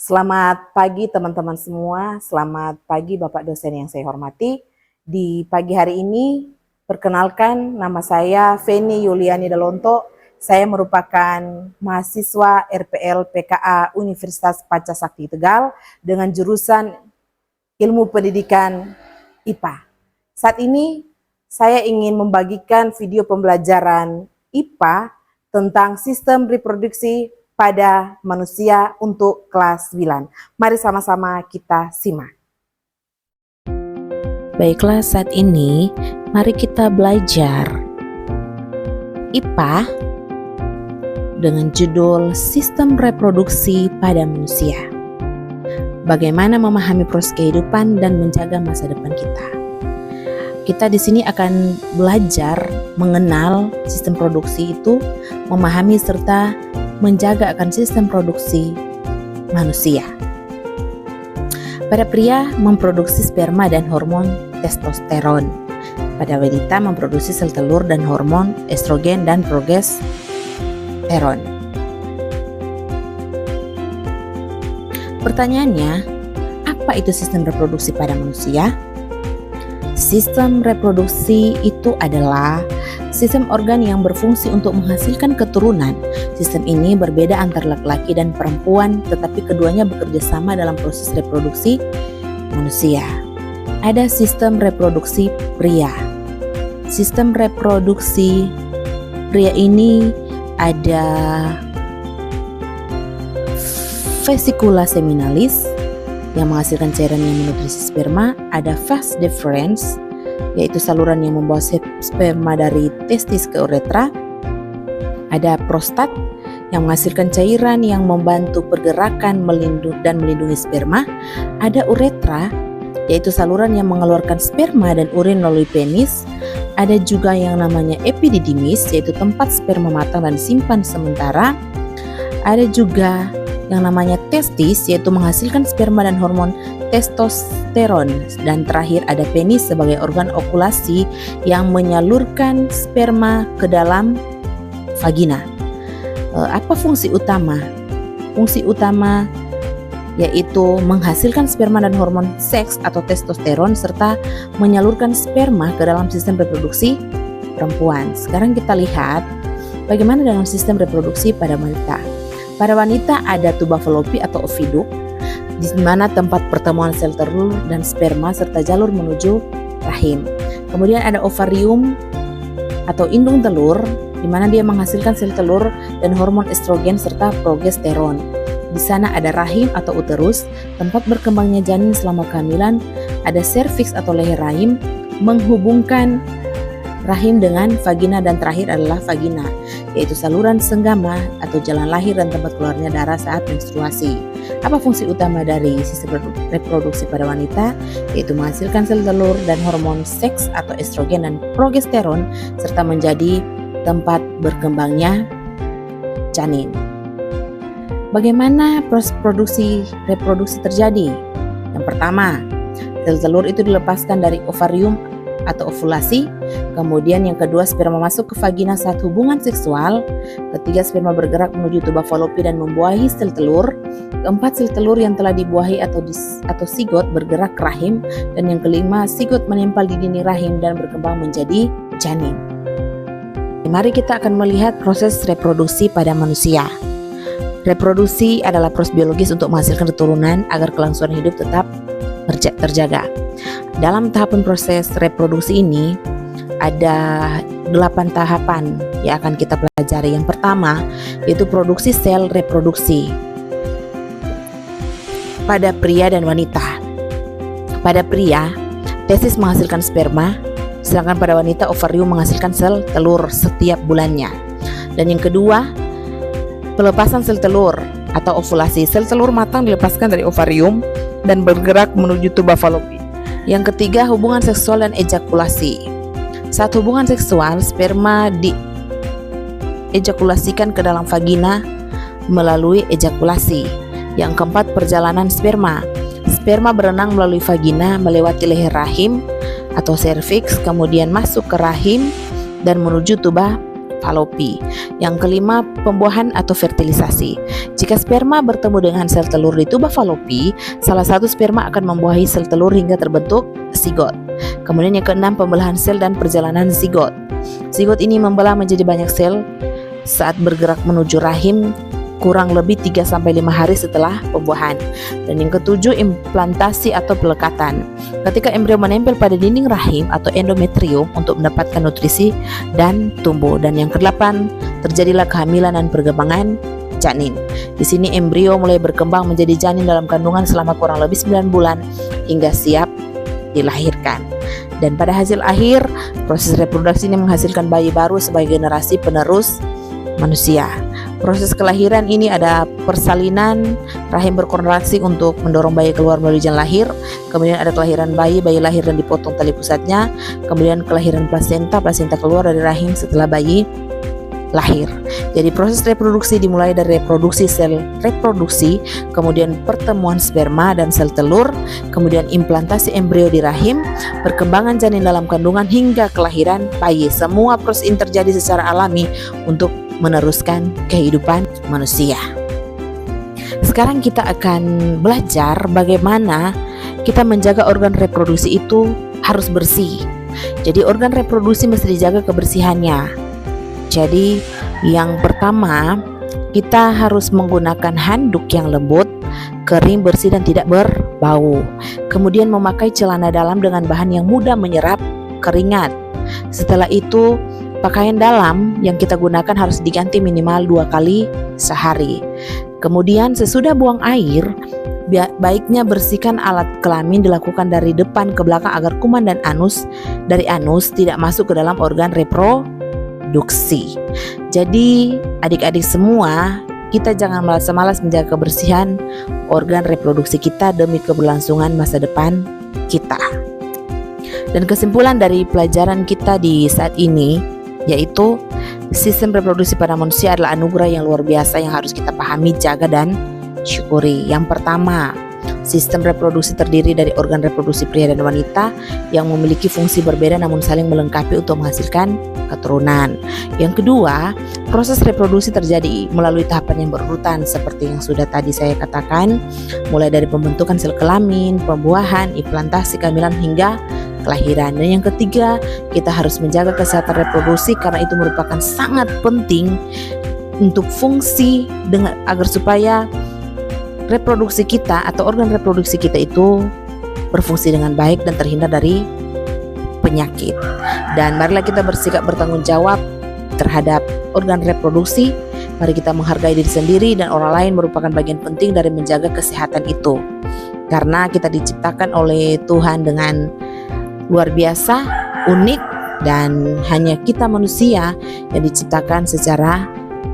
Selamat pagi teman-teman semua, selamat pagi Bapak dosen yang saya hormati. Di pagi hari ini, perkenalkan nama saya Feni Yuliani Dalonto. Saya merupakan mahasiswa RPL PKA Universitas Pancasakti Tegal dengan jurusan Ilmu Pendidikan IPA. Saat ini saya ingin membagikan video pembelajaran IPA tentang sistem reproduksi pada manusia untuk kelas 9. Mari sama-sama kita simak. Baiklah, saat ini mari kita belajar IPA dengan judul Sistem Reproduksi pada Manusia. Bagaimana memahami proses kehidupan dan menjaga masa depan kita. Kita di sini akan belajar mengenal sistem produksi itu, memahami serta menjaga akan sistem produksi manusia. Pada pria memproduksi sperma dan hormon testosteron. Pada wanita memproduksi sel telur dan hormon estrogen dan progesteron. Pertanyaannya, apa itu sistem reproduksi pada manusia? Sistem reproduksi itu adalah sistem organ yang berfungsi untuk menghasilkan keturunan. Sistem ini berbeda antara laki-laki dan perempuan, tetapi keduanya bekerja sama dalam proses reproduksi manusia. Ada sistem reproduksi pria. Sistem reproduksi pria ini ada vesicula seminalis yang menghasilkan cairan yang menutrisi sperma, ada vas deferens yaitu saluran yang membawa sperma dari testis ke uretra, ada prostat yang menghasilkan cairan yang membantu pergerakan dan melindungi sperma, ada uretra yaitu saluran yang mengeluarkan sperma dan urin melalui penis, ada juga yang namanya epididymis yaitu tempat sperma matang dan simpan sementara, ada juga yang namanya testis yaitu menghasilkan sperma dan hormon testosteron, dan terakhir ada penis sebagai organ okulasi yang menyalurkan sperma ke dalam vagina. Apa fungsi utama? Fungsi utama yaitu menghasilkan sperma dan hormon seks atau testosteron serta menyalurkan sperma ke dalam sistem reproduksi perempuan. Sekarang kita lihat bagaimana dengan sistem reproduksi pada wanita. Pada wanita ada tuba falopi atau oviduk, di mana tempat pertemuan sel telur dan sperma serta jalur menuju rahim. Kemudian ada ovarium atau indung telur, di mana dia menghasilkan sel telur dan hormon estrogen serta progesteron. Di sana ada rahim atau uterus, tempat berkembangnya janin selama kehamilan. Ada serviks atau leher rahim, menghubungkan rahim dengan vagina, dan terakhir adalah vagina, yaitu saluran senggama atau jalan lahir dan tempat keluarnya darah saat menstruasi. Apa fungsi utama dari sistem reproduksi pada wanita? Yaitu menghasilkan sel telur dan hormon seks atau estrogen dan progesteron serta menjadi tempat berkembangnya janin. Bagaimana proses reproduksi terjadi? Yang pertama, sel telur itu dilepaskan dari ovarium atau ovulasi. Kemudian yang kedua, sperma masuk ke vagina saat hubungan seksual. Ketiga, sperma bergerak menuju tuba falopi dan membuahi sel telur. Keempat, sel telur yang telah dibuahi atau sigot bergerak ke rahim. Dan yang kelima, sigot menempel di dinding rahim dan berkembang menjadi janin. Mari kita akan melihat proses reproduksi pada manusia. Reproduksi adalah proses biologis untuk menghasilkan keturunan agar kelangsungan hidup tetap terjaga. Dalam tahapan proses reproduksi ini ada 8 tahapan yang akan kita pelajari. Yang pertama yaitu produksi sel reproduksi pada pria dan wanita. Pada pria, testis menghasilkan sperma, sedangkan pada wanita ovarium menghasilkan sel telur setiap bulannya. Dan yang kedua, pelepasan sel telur atau ovulasi. Sel telur matang dilepaskan dari ovarium dan bergerak menuju tuba falopi. Yang ketiga, hubungan seksual dan ejakulasi. Saat hubungan seksual, sperma diejakulasikan ke dalam vagina melalui ejakulasi. Yang keempat, perjalanan sperma. Sperma berenang melalui vagina, melewati leher rahim atau serviks, kemudian masuk ke rahim dan menuju tuba falopi. Yang kelima, pembuahan atau fertilisasi. Jika sperma bertemu dengan sel telur di tuba falopi, salah satu sperma akan membuahi sel telur hingga terbentuk zigot. Kemudian yang keenam, pembelahan sel dan perjalanan zigot. Zigot ini membelah menjadi banyak sel saat bergerak menuju rahim kurang lebih 3-5 hari setelah pembuahan. Dan yang ketujuh, implantasi atau pelekatan. Ketika embrio menempel pada dinding rahim atau endometrium untuk mendapatkan nutrisi dan tumbuh. Dan yang kedelapan, terjadilah kehamilan dan perkembangan janin. Di sini embrio mulai berkembang menjadi janin dalam kandungan selama kurang lebih 9 bulan hingga siap dilahirkan. Dan pada hasil akhir, proses reproduksi ini menghasilkan bayi baru sebagai generasi penerus manusia. Proses kelahiran ini ada persalinan, rahim berkontraksi untuk mendorong bayi keluar melalui jalan lahir. Kemudian ada kelahiran bayi lahir dan dipotong tali pusatnya. Kemudian kelahiran plasenta keluar dari rahim setelah bayi lahir. Jadi proses reproduksi dimulai dari reproduksi sel reproduksi, kemudian pertemuan sperma dan sel telur, kemudian implantasi embrio di rahim, perkembangan janin dalam kandungan hingga kelahiran bayi. Semua proses ini terjadi secara alami untuk meneruskan kehidupan manusia. Sekarang kita akan belajar bagaimana kita menjaga organ reproduksi itu harus bersih. Jadi organ reproduksi mesti dijaga kebersihannya. Jadi yang pertama, kita harus menggunakan handuk yang lembut, kering, bersih dan tidak berbau. Kemudian memakai celana dalam dengan bahan yang mudah menyerap keringat. Setelah itu, pakaian dalam yang kita gunakan harus diganti minimal 2 kali sehari. Kemudian sesudah buang air, baiknya bersihkan alat kelamin, dilakukan dari depan ke belakang agar kuman dan anus dari anus tidak masuk ke dalam organ reproduksi. Jadi adik-adik semua, kita jangan malas-malas menjaga kebersihan organ reproduksi kita demi keberlangsungan masa depan kita. Dan kesimpulan dari pelajaran kita di saat ini yaitu sistem reproduksi pada manusia adalah anugerah yang luar biasa yang harus kita pahami, jaga dan syukuri. Yang pertama, sistem reproduksi terdiri dari organ reproduksi pria dan wanita yang memiliki fungsi berbeda namun saling melengkapi untuk menghasilkan keturunan. Yang kedua, proses reproduksi terjadi melalui tahapan yang berurutan seperti yang sudah tadi saya katakan, mulai dari pembentukan sel kelamin, pembuahan, implantasi, kehamilan hingga kelahiran. Dan yang ketiga, kita harus menjaga kesehatan reproduksi karena itu merupakan sangat penting untuk fungsi agar supaya reproduksi kita atau organ reproduksi kita itu berfungsi dengan baik dan terhindar dari penyakit. Dan marilah kita bersikap bertanggung jawab terhadap organ reproduksi. Mari kita menghargai diri sendiri dan orang lain merupakan bagian penting dari menjaga kesehatan itu. Karena kita diciptakan oleh Tuhan dengan luar biasa, unik, dan hanya kita manusia yang diciptakan secara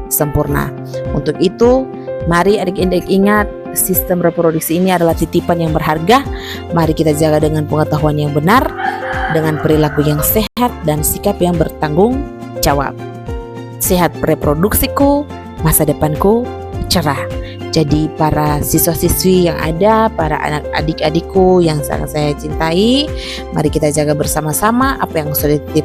sempurna. Untuk itu, mari adik-adik ingat, sistem reproduksi ini adalah titipan yang berharga. Mari kita jaga dengan pengetahuan yang benar, dengan perilaku yang sehat dan sikap yang bertanggung jawab. Sehat reproduksiku, masa depanku cerah. Jadi para siswa-siswi yang ada, para anak adik-adikku yang sangat saya cintai, mari kita jaga bersama-sama apa yang sudah